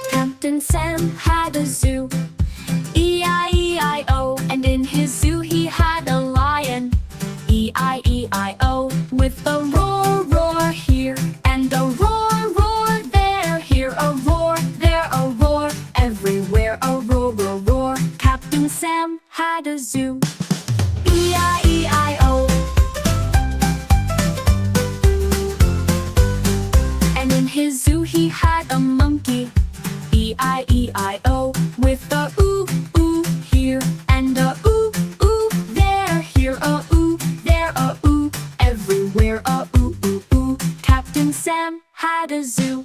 Captain Sam had a zoo, E-I-E-I-O, and in his zoo he had a lion, E-I-E-I-O, with a roar, roar here, and a roar, roar there, here a roar, there a roar, everywhere a roar, roar, roar. Captain Sam had a zoo, E-I-E-I-O. And in his zoo he had a monkey, E-I-E-I-O, with a ooh, ooh here, and a ooh, ooh there, here a ooh, there a ooh, everywhere a ooh, ooh, ooh. Captain Sam had a zoo,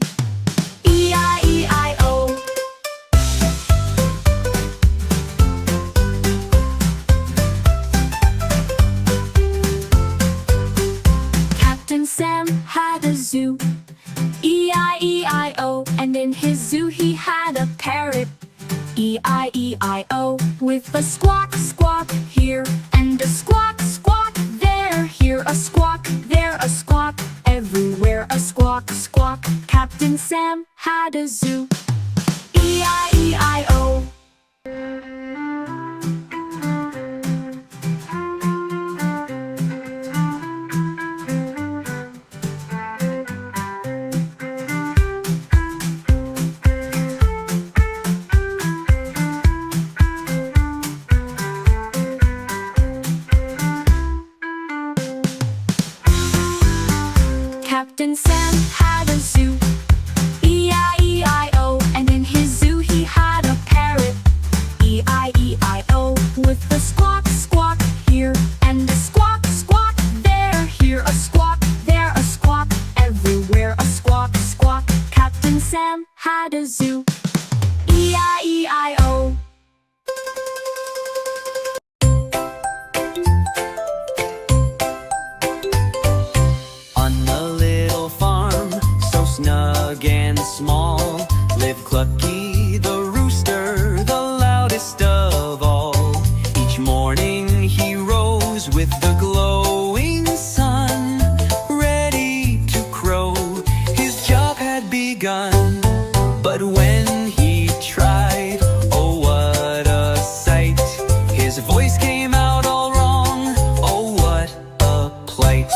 E-I-E-I-O. Captain Sam had a zoo, E-I-E-I-O, and in his zoo he had a parrot, E-I-E-I-O, with a squawk, squawk here, and a squawk, squawk there, here a squawk, there a squawk, everywhere a squawk, squawk. Captain Sam had a zoo, E-I-E-I-O. Captain Sam had a zoo, E-I-E-I-O, and in his zoo he had a parrot, E-I-E-I-O, with a squawk, squawk here, and a squawk, squawk there, here a squawk, there a squawk, everywhere a squawk, squawk. Captain Sam had a zoo, E-I-E-I-O. Snug and small lived Clucky the rooster, the loudest of all. Each morning he rose with the glowing sun, ready to crow, his job had begun. But when he tried, oh what a sight, his voice came out all wrong, oh what a plight.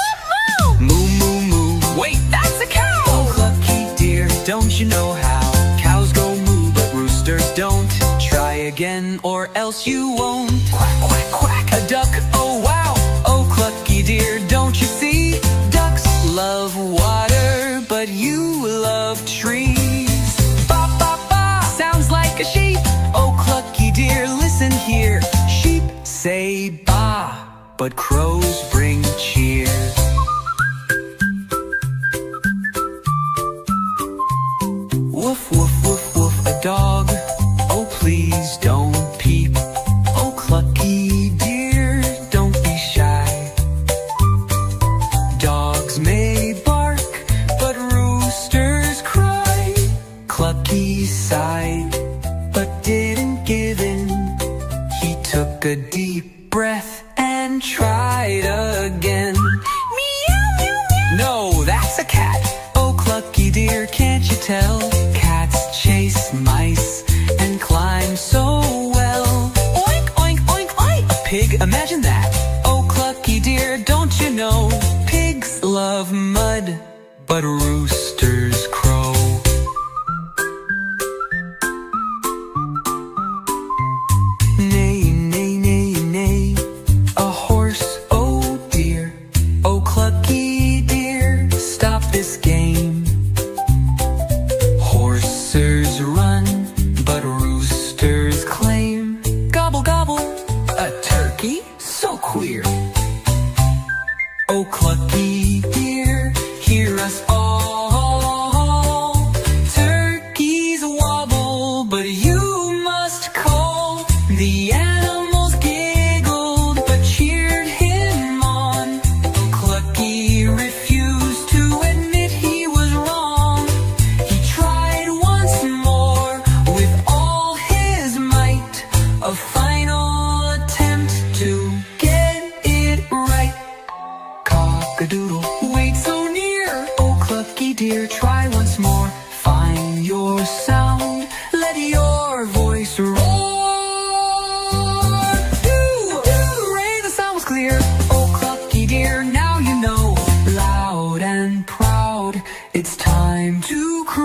Moo, moo, moo, wait, that's a cow! Don't you know how cows go moo but roosters don't? Try again or else you won't. Quack, quack, quack, a duck, oh wow. Oh Clucky dear, don't you see? Ducks love water, but you love trees. Ba, ba, ba, sounds like a sheep. Oh Clucky dear, listen here. Sheep say ba, but crows bring cheer. Woof, woof, woof, woof, a dog, oh please don't peep. Oh Clucky dear, don't be shy. Dogs may bark, but roosters cry. Clucky sighed, but didn't give in. He took a deep breath and tried again. Meow, meow, meow. No, that's a cat. Oh Clucky dear, can't you tell? Cats chase mice and climb so well. Oink, oink, oink, oink. A pig, imagine that. Oh Clucky dear, don't you know? Pigs love mud, but roosters crow. Neigh, neigh, neigh, neigh, a horse, oh dear. Oh Clucky dear, stop this game. Horsers run, but roosters claim. Gobble, gobble, a turkey? So queer. Oh Clucky dear, hear us all. Turkeys wobble, but you must call. The animals giggled, but cheered him on. Clucky refused to admit he was wrong. He tried once more with all his might, a final attempt to get it right. Cock-a-doodle, wait so near. Oh dear, try once more. Find your sound, let your voice roar. Hooray, the sound was clear. Oh, Clucky dear, now you know. Loud and proud, it's time to crow.